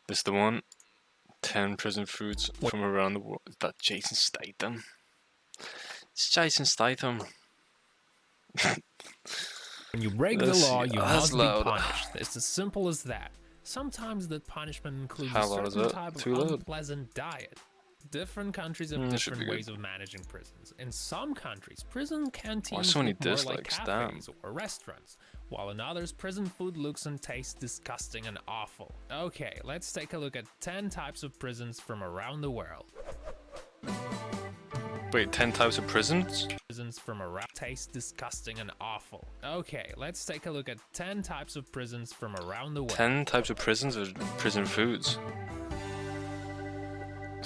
This the one? 10 prison foods from around the world. Is that Jason Statham? It's Jason Statham. When you break the law, you must be punished. It's as simple as that. Sometimes the punishment includes a certain type of unpleasant diet. Different countries have different ways of managing prisons. In some countries, prison canteens look more like cafes or restaurants, while in others, prison food looks and tastes disgusting and awful. Okay, let's take a look at 10 types of prisons from around the world. Wait, 10 types of prisons? Prisons from around taste disgusting and awful. Okay, let's take a look at 10 types of prisons from around the world. 10 types of prisons or prison foods?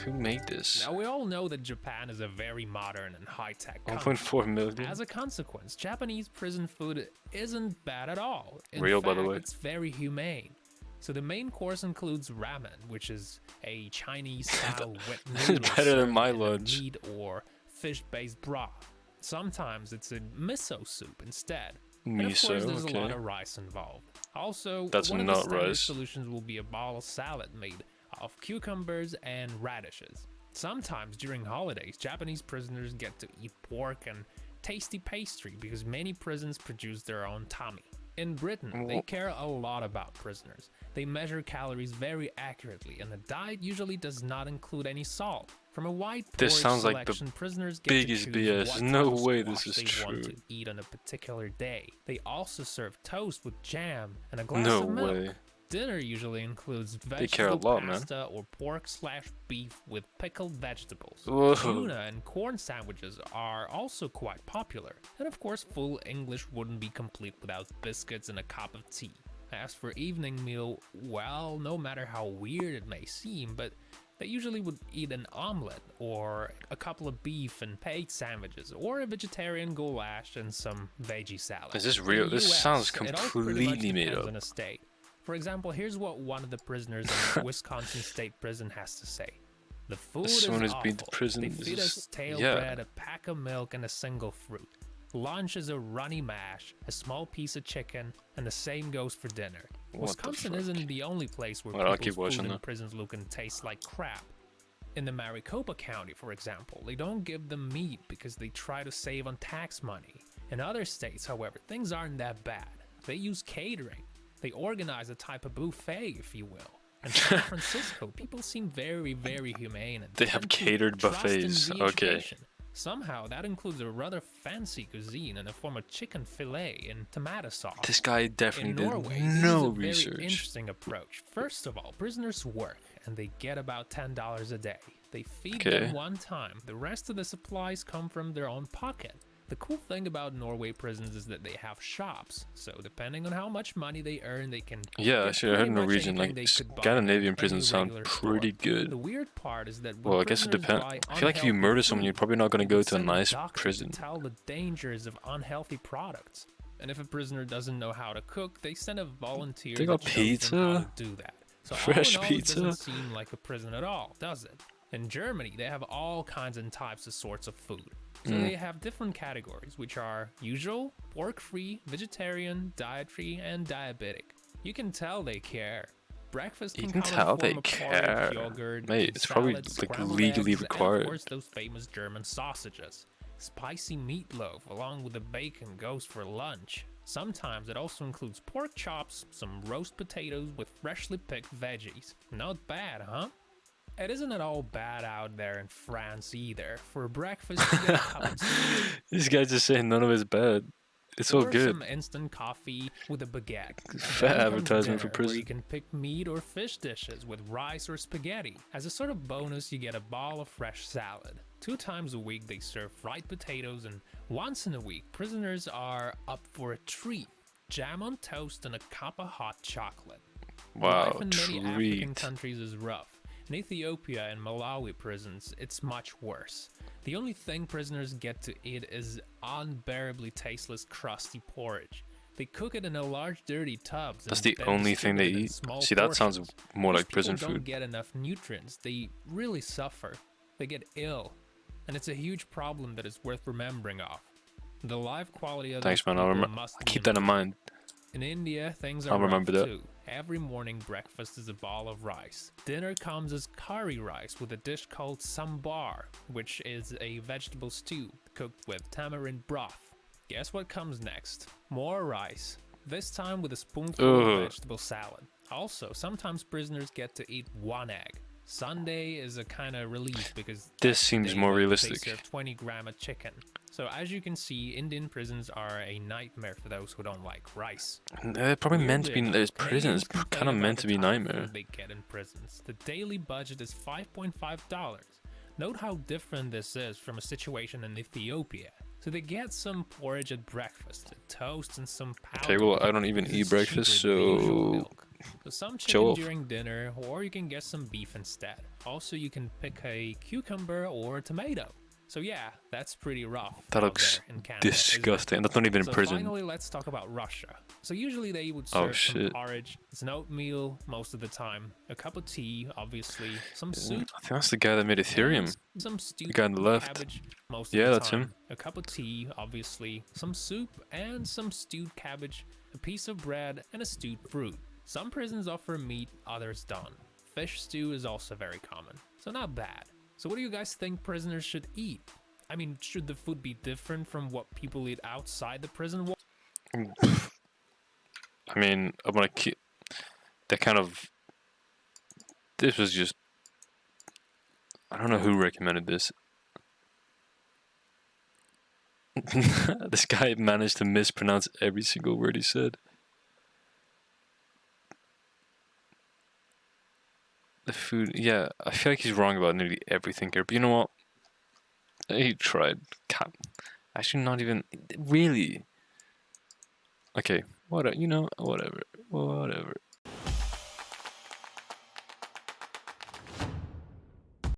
Who made this? Now we all know that Japan is a very modern and high-tech country. 1.4 million. As a consequence, Japanese prison food isn't bad at all. In Real, fact, by the way. It's very humane. So the main course includes ramen, which is a Chinese-style wet noodle better than my lunch. Meat or fish-based broth. Sometimes it's a miso soup instead. And of course, there's a lot of rice involved. Also, one of the standard solutions will be a bowl of salad made of cucumbers and radishes. Sometimes during holidays, Japanese prisoners get to eat pork and tasty pastry because many prisons produce their own tami. In Britain, they care a lot about prisoners. They measure calories very accurately, and the diet usually does not include any salt. From a wide porridge selection, prisoners get to choose what no way this is they true. want to eat on a particular day. They also serve toast with jam and a glass of milk. Way. Dinner usually includes vegetable pasta or pork/beef with pickled vegetables. Tuna and corn sandwiches are also quite popular. And of course, full English wouldn't be complete without biscuits and a cup of tea. As for evening meal, well, no matter how weird it may seem, but they usually would eat an omelette or a couple of beef and egg sandwiches or a vegetarian goulash and some veggie salad. Is this real? This sounds completely made up. For example, here's what one of the prisoners in Wisconsin State Prison has to say. The food is awful. They feed us stale bread, a pack of milk, and a single fruit. Lunch is a runny mash, a small piece of chicken, and the same goes for dinner. Wisconsin isn't the only place where people's food in prisons look and taste like crap. In the Maricopa County, for example, they don't give them meat because they try to save on tax money. In other states, however, things aren't that bad. They use catering. They organize a type of buffet, if you will. In San Francisco, people seem very, very humane. And they have catered buffets. Okay. Somehow, that includes a rather fancy cuisine in the form of chicken fillet and tomato sauce. This guy definitely did no research. This is a very interesting approach. First of all, prisoners work, and they get about $10 a day. They feed them one time. The rest of the supplies come from their own pocket. The cool thing about Norway prisons is that they have shops, so depending on how much money they earn, they can actually, I heard Norwegian, like, Scandinavian prisons sound pretty good. The weird part is that well, I guess it depends. I feel like if you murder someone, you're probably not going to go to a nice prison. Tell the dangers of unhealthy products. And if a prisoner doesn't know how to cook, they send a volunteer they got pizza? How to do that. So fresh pizza? It doesn't seem like a prison at all, does it? In Germany, they have all kinds and types of sorts of food. So they have different categories, which are usual, pork-free, vegetarian, dietary, and diabetic. You can tell they care. Breakfast can come in the form of porridge, yogurt, mate, it's salad, probably like legally required. And of course, those famous German sausages. Spicy meatloaf along with the bacon goes for lunch. Sometimes it also includes pork chops, some roast potatoes with freshly picked veggies. Not bad, huh? It isn't at all bad out there in France either. For breakfast, you get a cup of tea. These guys just saying none of it's bad. It's all good. Some instant coffee with a baguette. Fat advertisement for prison. Where you can pick meat or fish dishes with rice or spaghetti. As a sort of bonus, you get a bowl of fresh salad. 2 times a week, they serve fried potatoes, and once in a week, prisoners are up for a treat. Jam on toast and a cup of hot chocolate. Wow, life in many African countries is rough. In Ethiopia and Malawi prisons, it's much worse. The only thing prisoners get to eat is unbearably tasteless, crusty porridge. They cook it in a large, dirty tubs. That's the only thing they eat? See, that sounds more like prison food. People don't get enough nutrients. They really suffer. They get ill. And it's a huge problem that is worth remembering of. The life quality of Thanks, man. I'll keep that in mind. In India, things are rough too. Every morning breakfast is a bowl of rice. Dinner comes as curry rice with a dish called sambar, which is a vegetable stew cooked with tamarind broth. Guess what comes next? More rice, this time with a spoonful of vegetable salad. Also, sometimes prisoners get to eat one egg. Sunday is a kind of relief because this seems more realistic. They serve 20 grams of chicken. So as you can see, Indian prisons are a nightmare for those who don't like rice. They're probably meant to be. There's prisons, kind of meant to be nightmare. They get in prisons. The daily budget is $5.5. Note how different this is from a situation in Ethiopia. So they get some porridge at breakfast, a toast, and some powder. Okay, well, I don't even eat breakfast, so some chicken during dinner, or you can get some beef instead. Also, you can pick a cucumber or a tomato. So yeah, that's pretty rough. That looks in Canada, disgusting. That's not even in prison. Finally, let's talk about Russia. So usually they would serve some porridge. It's an oatmeal most of the time. A cup of tea, obviously. Some soup. I think that's the guy that made Ethereum. Some stewed guy on the left. Cabbage most of the time. A cup of tea, obviously. Some soup and some stewed cabbage. A piece of bread and a stewed fruit. Some prisons offer meat, others don't. Fish stew is also very common. So not bad. So what do you guys think prisoners should eat? I mean, should the food be different from what people eat outside the prison wall? I mean, I want to keep... This was just... I don't know who recommended this. This guy managed to mispronounce every single word he said. The food, yeah, I feel like he's wrong about nearly everything here, but you know what? He tried. Actually, not even really. Okay, whatever. Whatever.